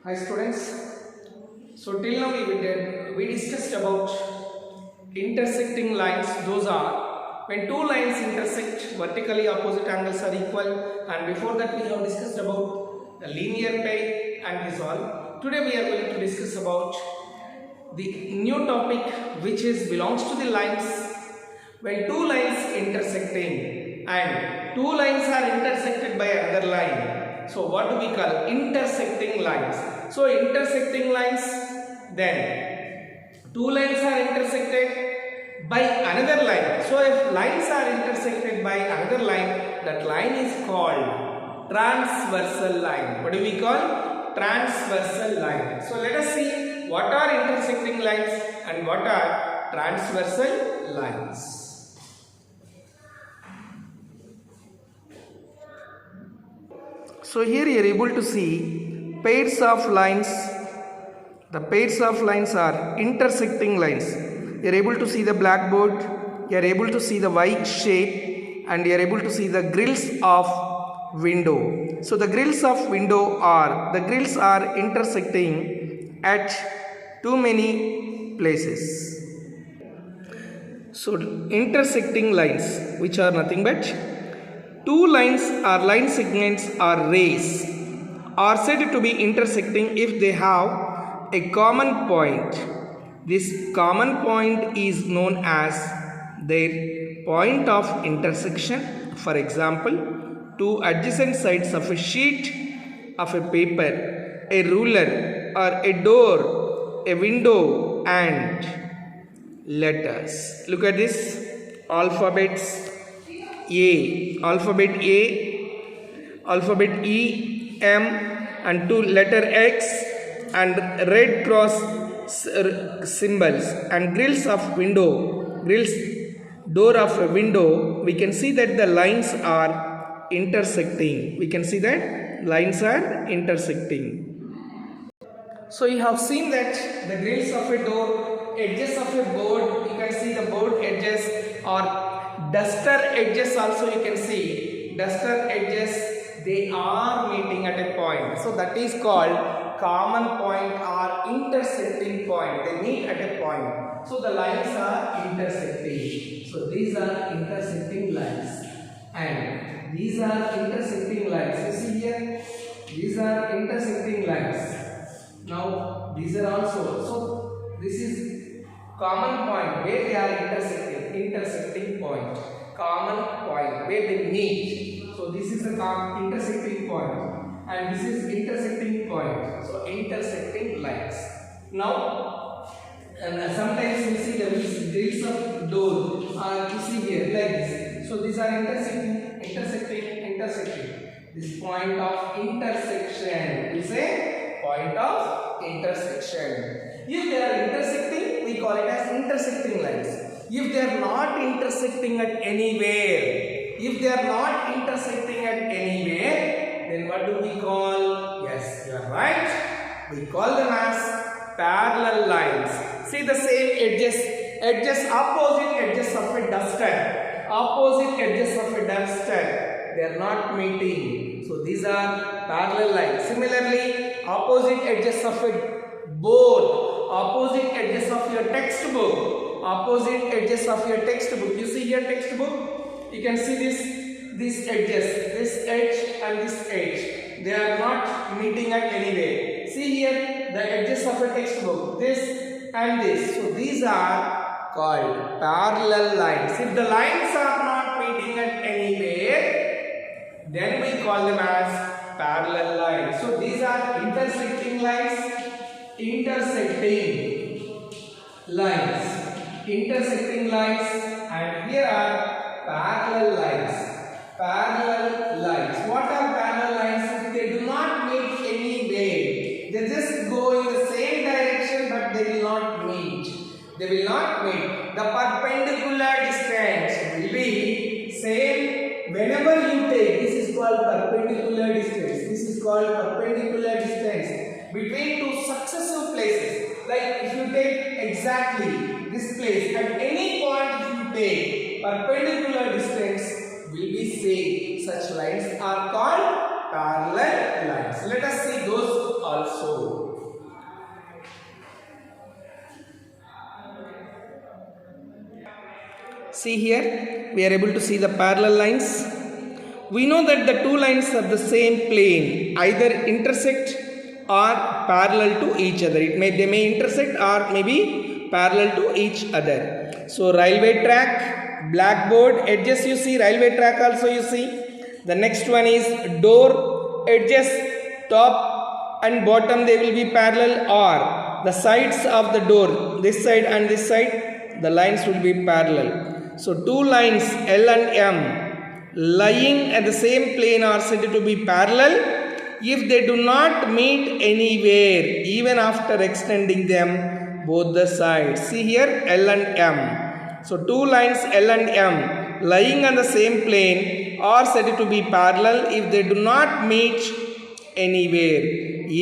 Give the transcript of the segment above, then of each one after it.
Hi students. So till now we discussed about intersecting lines. Those are when two lines intersect, vertically opposite angles are equal, and before that we have discussed about the linear pair and this all. Today we are going to discuss about the new topic which is belongs to the lines. When two lines intersecting and two lines are intersected by another line, so what do we call intersecting lines? So intersecting lines, then two lines are intersected by another line. So if lines are intersected by another line, that line is called transversal line. What do we call? Transversal line. So let us see what are intersecting lines and what are transversal lines. So here you are able to see pairs of lines. The pairs of lines are intersecting lines. You are able to see the blackboard, you are able to see the Y shape, and you are able to see the grills of window. So the grills of window are intersecting at too many places. So intersecting lines, which are nothing but two lines or line segments or rays, are said to be intersecting if they have a common point. This common point is known as their point of intersection. For example, two adjacent sides of a sheet of a paper, a ruler, or a door, a window, and letters. Look at this alphabets. Alphabet A, alphabet E, M, and two letter X, and red cross symbols, and grills of window, door of a window. We can see that the lines are intersecting. We can see that lines are intersecting. So you have seen that the grills of a door, edges of a board, you can see the board edges, or duster edges also you can see. Duster edges, they are meeting at a point. So that is called common point or intersecting point. They meet at a point. So the lines are intersecting. So these are intersecting lines. And these are intersecting lines. You see here, these are intersecting lines. Now these are also. So this is common point where they are intersecting point, common point where they meet. So this is the intersecting point, and this is intersecting point. So intersecting lines. Now, and sometimes we see the grills of door. You see here like this. So these are intersecting. This point of intersection is a point of intersection. If they are intersecting, we call it as intersecting lines. If they are not intersecting at anywhere, then what do we call? Yes, you are right. We call them as parallel lines. See the same edges, opposite edges of a duster. They are not meeting. So these are parallel lines. Similarly, opposite edges of a board, opposite edges of your textbook. You see here textbook. You can see these edges, this edge and this edge. They are not meeting at anywhere. See here the edges of a textbook, this and this. So these are called parallel lines. If the lines are not meeting at anywhere, then we call them as parallel lines. So these are intersecting lines. And here are parallel lines. What are parallel lines? If they do not meet anywhere, they just go in the same direction, but they will not meet. The perpendicular distance will be same whenever you take. This is called perpendicular distance between two successive places. Like if you take exactly this place, at any point if you take, perpendicular distance will be same. Such lines are called parallel lines. Let us see those also. See here, we are able to see the parallel lines. We know that the two lines of the same plane either intersect or parallel to each other. They may intersect or maybe parallel to each other. So railway track, blackboard edges, you see railway track also you see. The next one is door edges, top and bottom they will be parallel, or the sides of the door, this side and this side, the lines will be parallel. So two lines L and M lying at the same plane are said to be parallel if they do not meet anywhere even after extending them both the sides. See here, L and M. So two lines L and M lying on the same plane are said to be parallel if they do not meet anywhere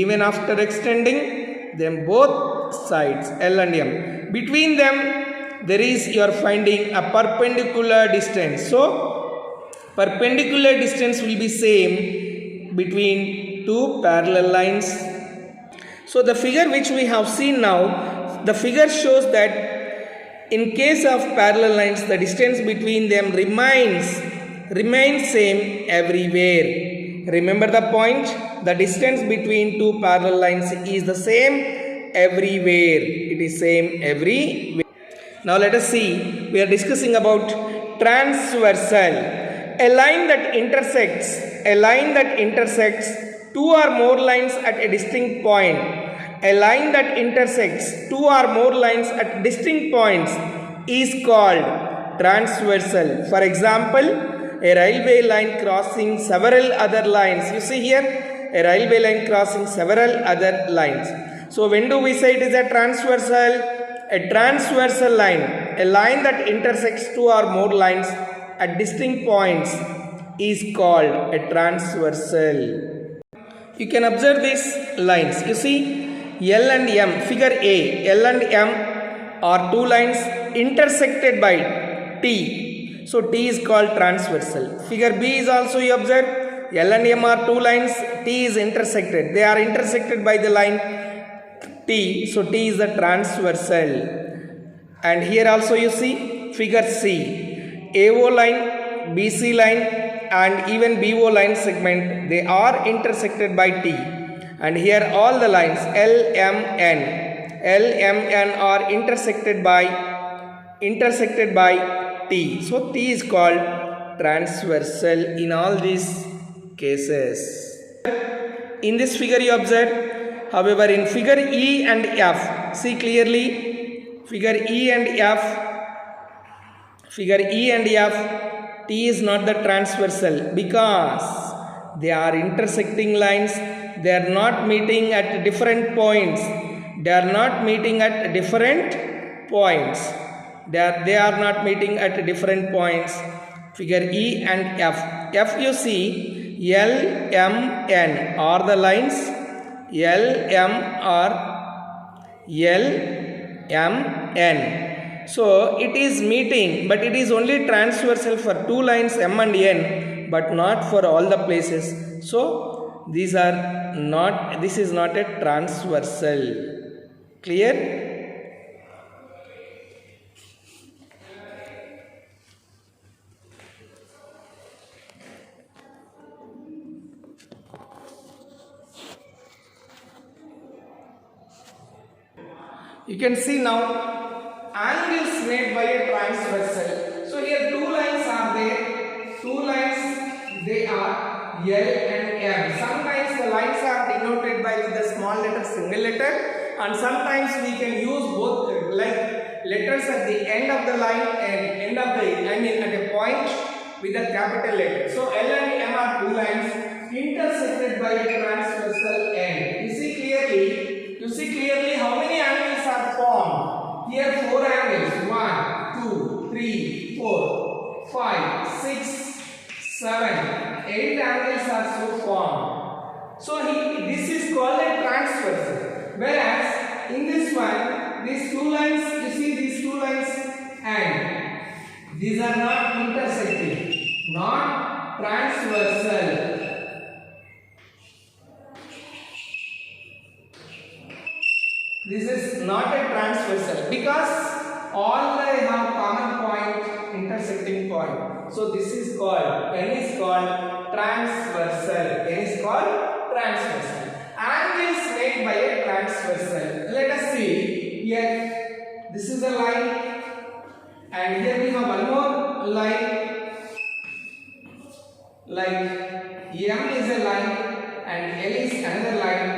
even after extending them both sides, L and M. Between them there is, you are finding a perpendicular distance. So perpendicular distance will be same between two parallel lines. So the figure which we have seen now, the figure shows that in case of parallel lines, the distance between them remains same everywhere. Remember the point, the distance between two parallel lines is the same everywhere. It is same everywhere. Now let us see, we are discussing about transversal. A line that intersects two or more lines at a distinct point. A line that intersects two or more lines at distinct points is called transversal. For example, a railway line crossing several other lines. You see here, a railway line crossing several other lines. So when do we say it is a transversal? A transversal line, a line that intersects two or more lines at distinct points, is called a transversal. You can observe these lines. You see L and M, figure A, L and M are two lines intersected by T. So T is called transversal. Figure B is also, you observe, L and M are two lines, T is intersected. They are intersected by the line T. So T is the transversal. And here also you see figure C, AO line, BC line and even BO line segment, they are intersected by T. And here all the lines L, M, N are intersected by T. So T is called transversal in all these cases. In this figure you observe, however, in figure E and F, see clearly, figure E and F, T is not the transversal because they are intersecting lines. They are not meeting at different points. They are not meeting at different points. Figure E and F. F you see, L, M, N are the lines. L, M are L, M, N. So it is meeting, but it is only transversal for two lines M and N, but not for all the places. So this is not a transversal. Clear? You can see now angles made by a transversal. So here two lines are there. They are L and M. Sometimes the lines are denoted by the small letter, single letter, and sometimes we can use both like letters at the end of the line and at a point with a capital letter. So L and M are two lines intersected by a transversal end. You see clearly how many angles are formed. Here 4 angles. 1, 2, 3, 4, 5, 6, 7, 8 angles are so formed. So this is called a transversal. Whereas in this one, these two lines, you see these two lines and these are not intersecting, not transversal. This is not a transversal because all they have common point, intersecting point. So this is called, N is called transversal. N is called transversal. Angles made by a transversal. Let us see here. This is a line, and here we have one more line. Like M is a line and L is another line.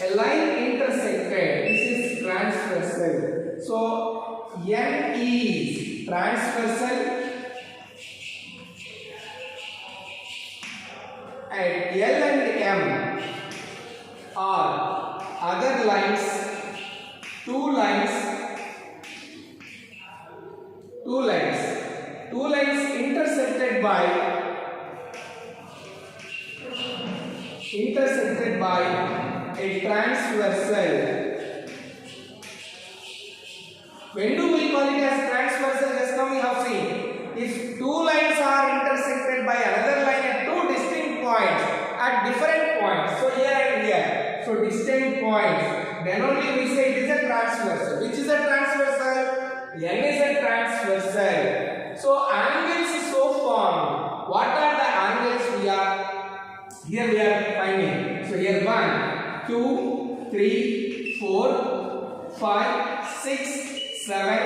A line intersected. This is transversal. So N is transversal and L and M are other lines, two lines intersected by a transversal. When do we call it as transversal? Just now we have seen, if two lines are intersected by another line at two distinct points, at different points, so here and here, so distinct points, then only we say it is a transversal. Which is a transversal? N is a transversal. So angles is so formed. What are the angles we are finding? So here 1, 2, 3, 4, 5, 6, 7,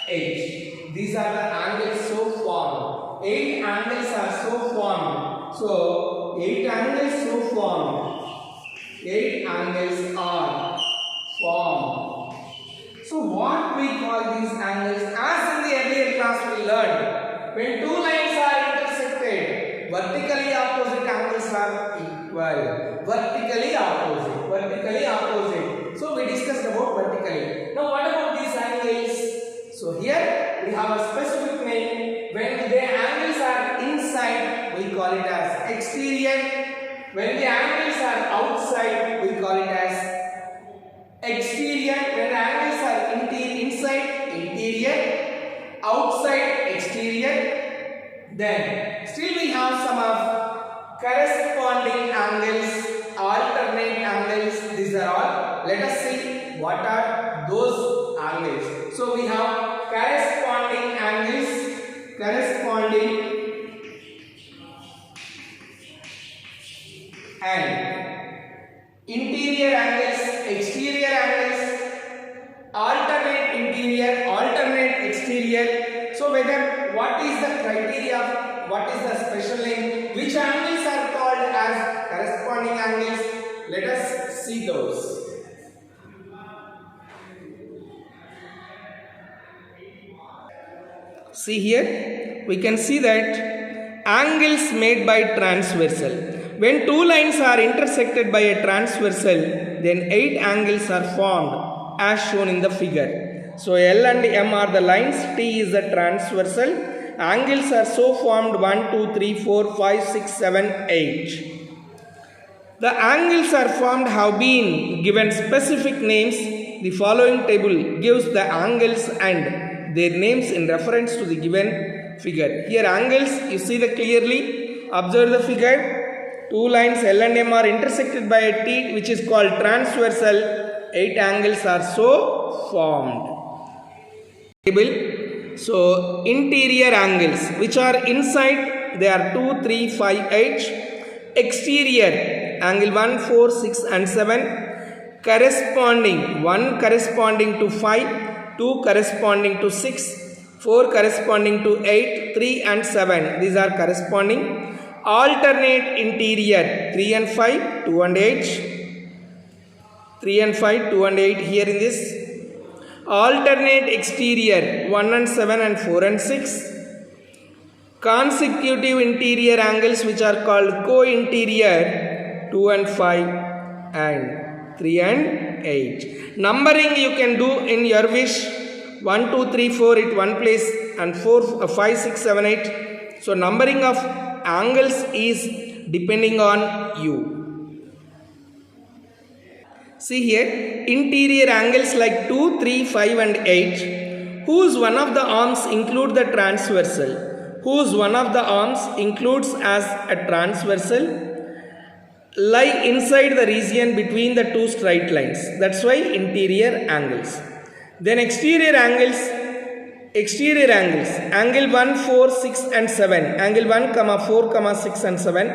8. These are the angles so formed. 8 angles are so formed. So 8 angles so formed. 8 angles are formed. So what we call these angles? As in the earlier class we learned, when two lines are intersected, vertically opposite angles are equal. Vertically opposite. So we discussed about vertically. Now what about these angles? So here we have a specific name. When the angles are inside, we call it as exterior. When the angles are outside, we call it as exterior. When the angles are inside, interior, outside, exterior. Then still we have some of corresponding angles, alternate angles. These are all. Let us see what are those angles. So we have corresponding angles, and interior angles, exterior angles, alternate interior, alternate exterior. So whether what is the criteria, what is the special name, which angles are called as corresponding angles? Let us see those. See here, we can see that angles made by transversal. When two lines are intersected by a transversal, then 8 angles are formed as shown in the figure. So L and M are the lines, T is the transversal. Angles are so formed 1, 2, 3, 4, 5, 6, 7, 8. The angles are formed have been given specific names. The following table gives the angles and their names in reference to the given figure. Here angles, you see the clearly. Observe the figure. Two lines L and M are intersected by a T which is called transversal. 8 angles are so formed. So interior angles which are inside, they are 2, 3, 5, 8. Exterior angle 1, 4, 6 and 7. Corresponding, 1 corresponding to 5, 2 corresponding to 6, 4 corresponding to 8, 3 and 7. These are corresponding. Alternate interior 3 and 5, 2 and 8. 3 and 5, 2 and 8 here in this. Alternate exterior 1 and 7 and 4 and 6. Consecutive interior angles which are called co-interior 2 and 5 and 3 and 8. Numbering you can do in your wish. 1, 2, 3, 4 at one place and 4, 5, 6, 7, 8. So numbering of angles is depending on you. See here, interior angles like 2, 3, 5 and 8, whose one of the arms include the transversal, whose one of the arms includes as a transversal, lie inside the region between the two straight lines. That's why interior angles. Then exterior angles exterior angles, angle 1, 4, 6 and 7, angle 1, 4, 6 and 7,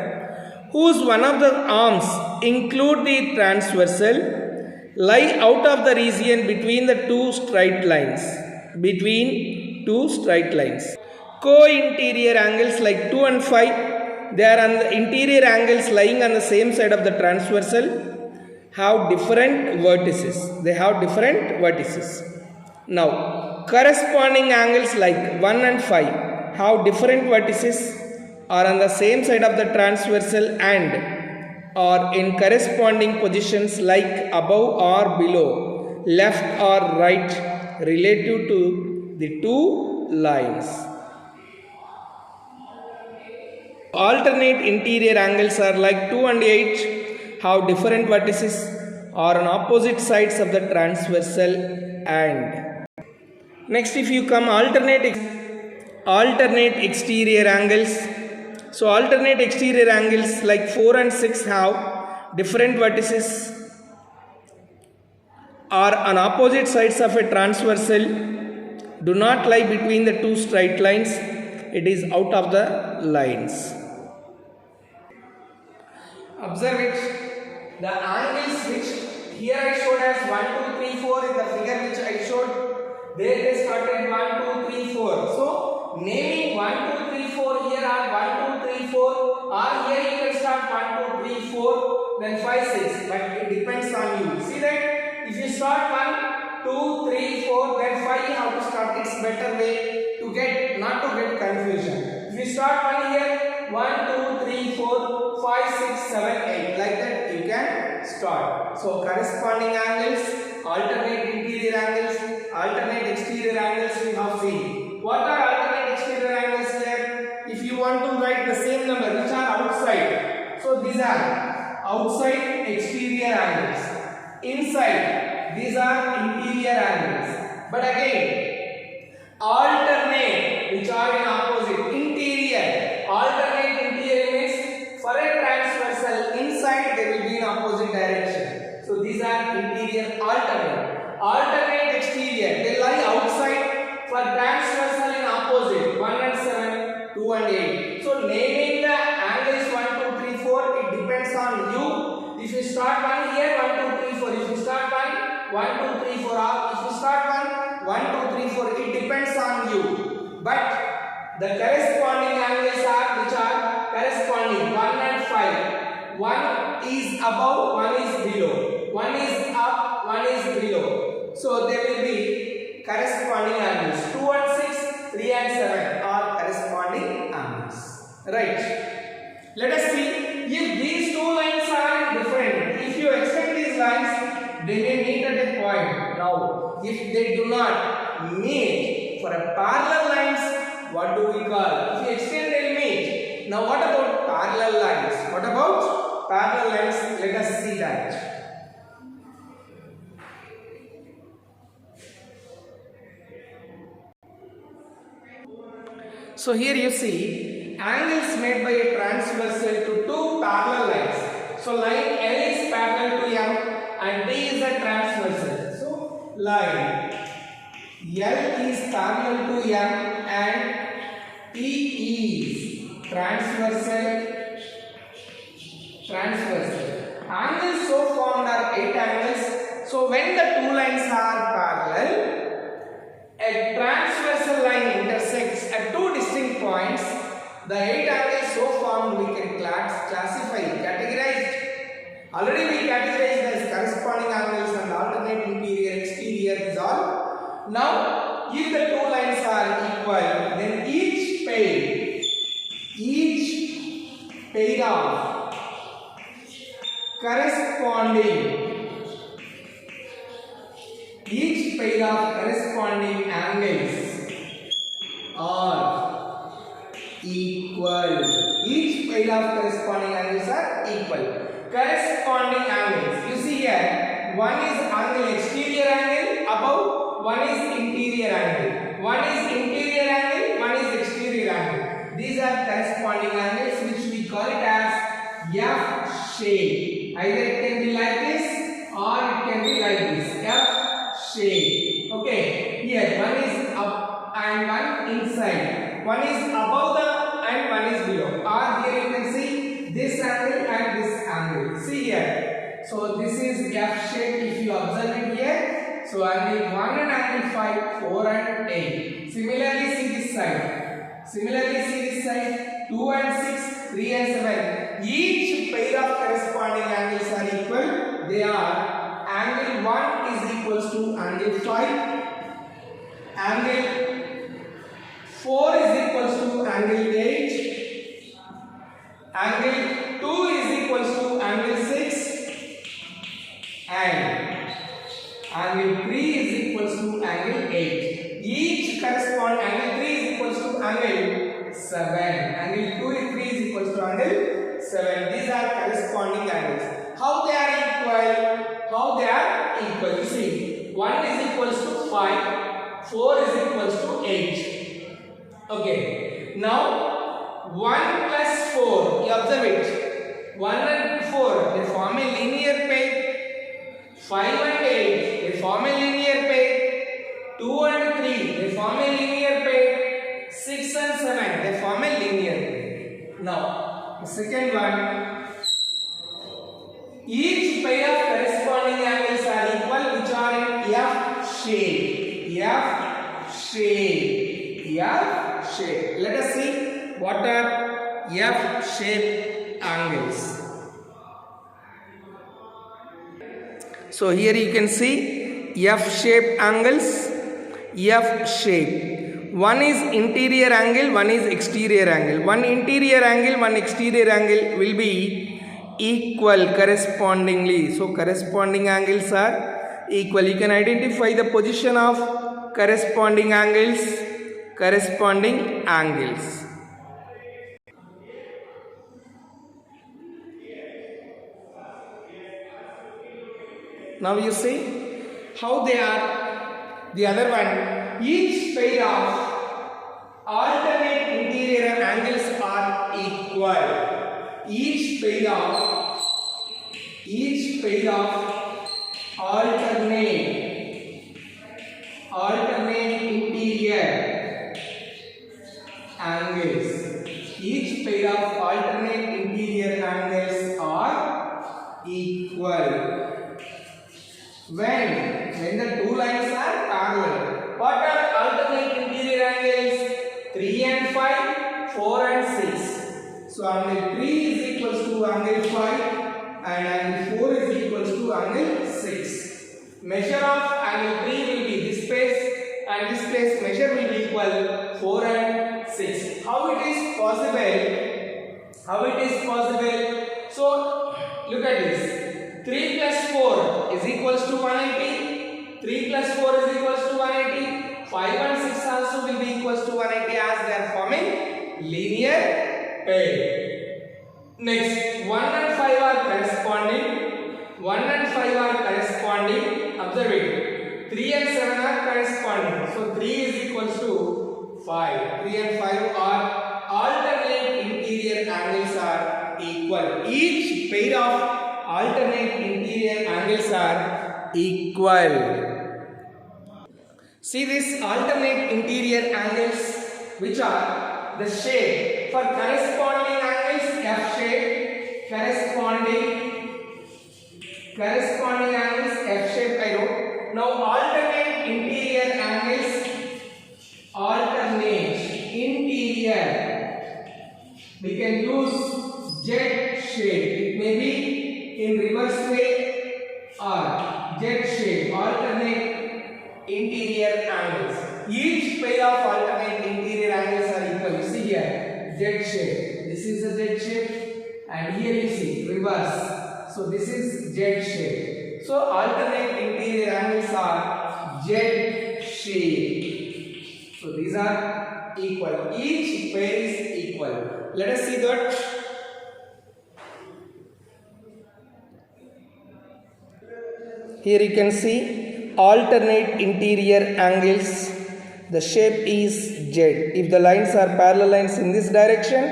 whose one of the arms include the transversal, lie out of the region between the two straight lines. Co-interior angles like 2 and 5, they are on the interior angles lying on the same side of the transversal, have different vertices. Now, corresponding angles like 1 and 5 have different vertices, are on the same side of the transversal and are in corresponding positions like above or below, left or right, relative to the two lines. Alternate interior angles are like 2 and 8, have different vertices, are on opposite sides of the transversal and. Next, if you come alternate exterior angles. So alternate exterior angles like 4 and 6 have different vertices, are on opposite sides of a transversal, do not lie between the two straight lines, it is out of the lines. Observe it, the angles which here I showed as 1, 2, 3, 4 in the figure which I showed, there they started 1, 2, 3, 4. So naming 1, 2, 3, 4 here are 1, 2, 3, 4, or here you can start 1, 2, 3, 4, then 5, 6, but it depends on you. See that if you start 1, 2, 3, 4, then 5, how to start? It's better way to get, not to get confusion. If you start 1 here, 1, 2, 3, 4, 5, 6, 7, 8, like that you can start. So corresponding angles, alternate interior angles, alternate exterior angles we have seen. What are alternate exterior angles here? If you want to write the same number which are outside, so these are outside exterior angles. Inside, these are interior angles. But again, alternate, which are in opposite, interior, alternate interior means for a transversal inside there will be in opposite direction. So these are interior alternate. Alternate exterior, they lie outside for transversal in opposite, 1 and 7, 2 and 8. So naming the angles 1, 2, 3, 4, it depends on you. If you start 1 here, 1, 2, 3, 4. If you start 1, 2, 3, 4, or if you start 1, 2, 3, 4, it depends on you. But the corresponding angles are which are corresponding 1 and 5. 1 is above, 1 is below. 1 is up, 1 is below. So there will be corresponding angles. 2 and 6, 3 and 7 are corresponding angles. Right. Let us see if these two lines are different. If you extend these lines, they may meet at a point. Now, if they do not meet for a parallel lines, what do we call? If you extend, they will meet. Now, what about parallel lines? What about parallel lines? Let us see that. So here you see angles made by a transversal to two parallel lines. So line L is parallel to M and D is a transversal. So line L is parallel to M and T is transversal. Angles so formed are 8 angles. So when the two lines are parallel, a transversal line intersects at two distinct points. The 8 angles so formed we can classify, categorize. Already we categorized as corresponding angles and alternate interior, exterior is all. Now, if the two lines are equal, then each pair of corresponding angles are equal. Each pair of corresponding angles are equal. Corresponding angles. You see here, one is angle exterior angle above, one is interior angle. One is interior angle, one is exterior angle. These are corresponding angles which we call it as F shape. Either it can be like this or it can be like this. F shape. Okay. Here one is up and one inside. One is above the and one is below. Or here you can see this angle and this angle. See here. So this is F shape if you observe it here. So angle 1 and angle 5, 4 and 8. Similarly see this side. Similarly see this side. 2 and 6, 3 and 7. Each pair of corresponding angles are equal. They are angle 1 is equals to angle 5. Angle 4 is equals to angle 8. Angle 2 is equals to angle 6. And angle 3 is equals to angle 8. Each corresponding angle 3 is equals to angle 7. Angle 3 is equals to angle 7. These are corresponding angles. How they are equal? How they are equal? You see, 1 is equals to 5, 4 is equals to 8. Okay. Now 1 plus 4, you observe it. 1 and 4, they form a linear pair. 5 and 8, they form a linear pair. 2 and 3, they form a linear pair. 6 and 7, they form a linear pair. Now, the second one, each pair of corresponding angles are equal, which are in F shape. F shape. F shape. Let us see what are F shape angles. So here you can see F shape angles. F shape. One is interior angle, one is exterior angle. One interior angle, one exterior angle will be equal correspondingly. So corresponding angles are equal. You can identify the position of corresponding angles. Corresponding angles. Now you see how they are. The other one, each pair of alternate interior angles are equal. Each pair of alternate interior angles. Each pair of alternate interior angles are equal. When the two lines are parallel. What are alternate interior angles? 3 and 5, 4 and 6. So angle 3 is equals to angle 5 and angle 4 is equals to angle 6. Measure of angle 3 will be this space and this space measure will be equal 4 and 6. How it is possible? How it is possible? So look at this. 3 plus 4 is equals to 180. 3 plus 4 is equals to 180. 5 and 6 also will be equals to 180 as they are forming linear pair. Next, 1 and 5 are corresponding. 1 and 5 are corresponding. Observe it. 3 and 7 are corresponding. So 3 is equals to 5. 3 and 5 are alternate interior angles are equal. Each pair of alternate interior angles are equal. See this alternate interior angles, which are the shape for corresponding angles F shape, corresponding angles F shape I wrote. Now alternate interior angles, we can use Z shape. It may be in reverse way or Z shape, alternate interior angles. Each pair of alternate interior angles are equal. You see here, Z shape. This is a Z shape and here you see reverse. So this is Z shape. So alternate interior angles are Z shape. So these are equal. Each pair is equal. Let us see that. Here you can see alternate interior angles. The shape is Z. If the lines are parallel lines in this direction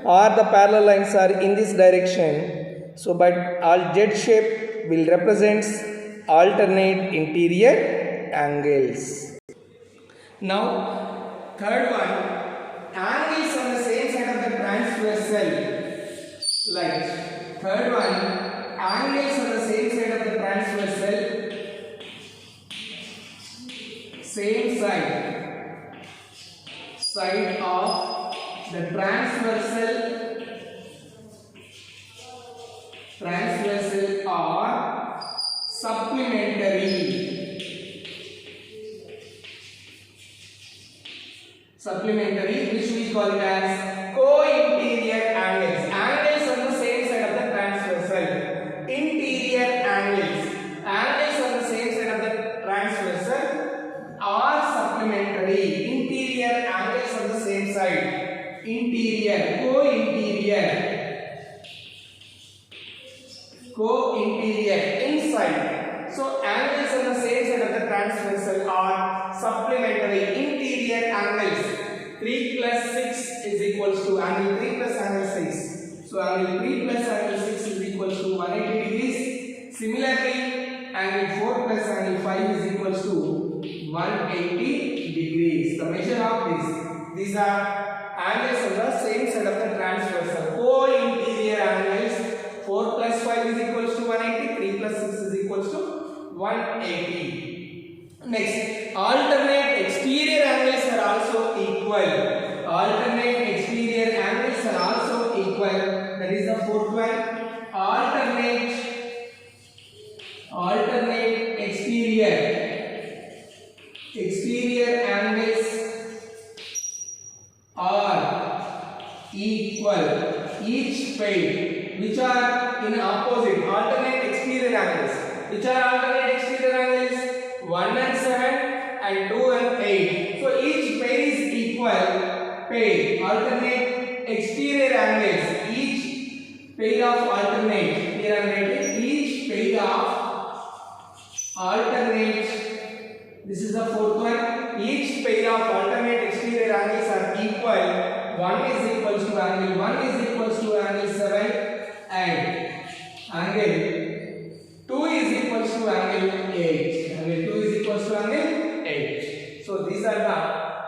or the parallel lines are in this direction, so but all Z shape will represent alternate interior angles. Now third one, angles on the same side of the transversal. Like third one, angles on the same side of the transversal. Same side of the transversal are supplementary. Which we call it as co-interior angles. Angles on the same side of the transversal. Interior angles on the same side of the transversal are supplementary. Interior angles on the same side. Interior, co-interior, inside. So angles on the same side of the transversal are supplementary. Interior angles. 3 plus 6 is equals to angle 3 plus angle 6. So angle 3 plus angle 6 is equals to 180 degrees. Similarly, angle 4 plus angle 5 is equals to 180 degrees. The measure of these are angles on the same side of the transversal. Co-interior angles. 4 plus 5 is equals to 180. 3 plus 6 is equals to 180. Next, alternate exterior angles are also equal. Alternate exterior angles are also equal. That is the fourth one. Alternate exterior angles are equal. Each pair, which are in opposite, alternate exterior angles. Which are alternate exterior angles? 1 and 7 and 2 and 8. So each pair is equal. Alternate exterior angles. Each pair of alternate. Here I am writing each pair of alternate. This is the fourth one. Each pair of alternate exterior angles are equal. 1 is equals to angle 1 is equals to angle 7 and angle 2 is equals to angle 8. Angle 2 is equals to angle 8. So these are the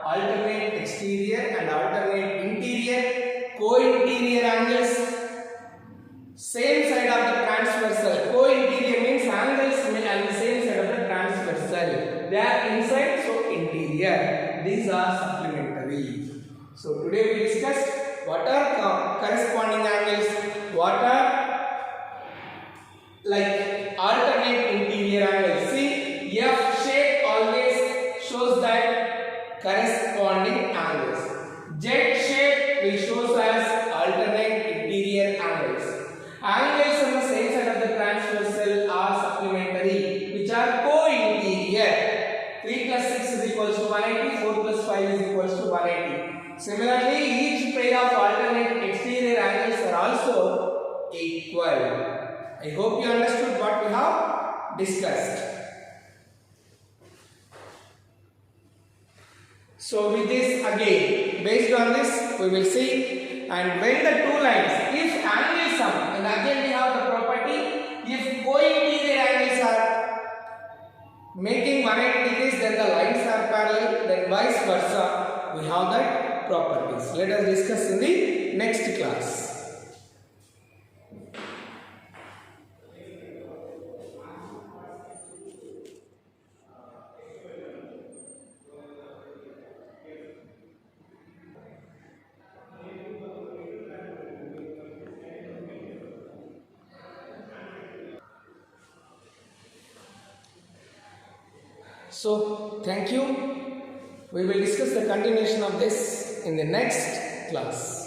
alternate exterior and alternate interior co-interior angles. Same side of the transversal. Co-interior means angles on the same side of the transversal. They are inside, so interior. These are supplementary. So today we discussed what are corresponding angles, what are like alternate interior angles. See, F shape always shows that corresponding angles. Z shape will shows as alternate interior angles. Angles on the same side of the transversal are supplementary, which are co-interior. 3 plus 6 is equals to 180, 4 plus 5 is equals to 180. Similarly, each pair of alternate exterior angles are also equal. I hope you understood what we have discussed. So with this again, based on this we will see, and when the two lines, if angle sum, and again we have the property, if co-interior angles are making 180 degrees, then the lines are parallel, then vice versa, we have that properties. Let us discuss in the next class. So, thank you. We will discuss the continuation of this in the next class.